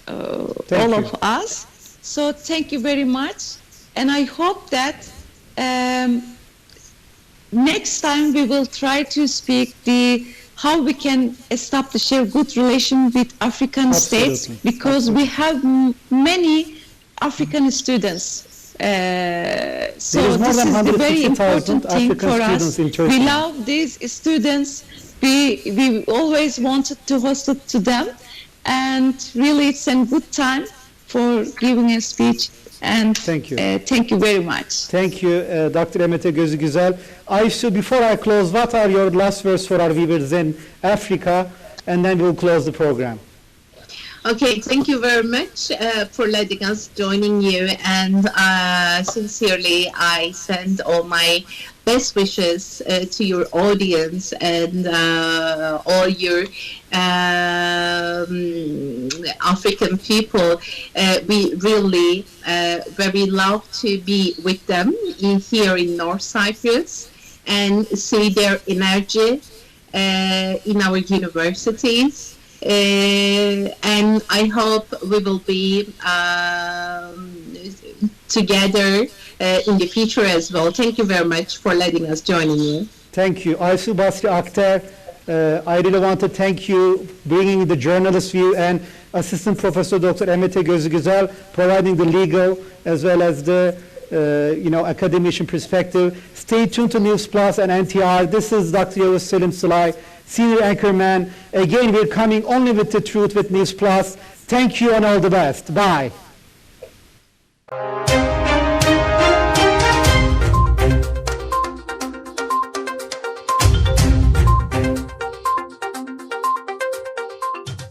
all of us. So thank you very much, and I hope that next time we will try to speak how we can establish a good relation with African states, because we have many African students. So this is a very important thing for us. We love these students. We always wanted to host it to them, and really it's a good time for giving a speech. And thank you very much. Thank you, Dr. Emete Gözügüzel. Before I close, what are your last words for our viewers in Africa, and then we'll close the program. Okay, thank you very much for letting us joining you, and sincerely I send all my best wishes to your audience and all your African people. We really very love to be with them here in North Cyprus and see their energy in our universities. And I hope we will be together in the future as well. Thank you very much for letting us join you. Thank you. Aysu Basri Akter, I really want to thank you bringing the journalist view, and Assistant Professor Dr. Emete Gözügüzel providing the legal as well as the academician perspective. Stay tuned to News Plus and NTR. This is Dr. Yavuz Selim Sılay, Senior Anchorman. Again, we're coming only with the truth with News Plus. Thank you and all the best. Bye.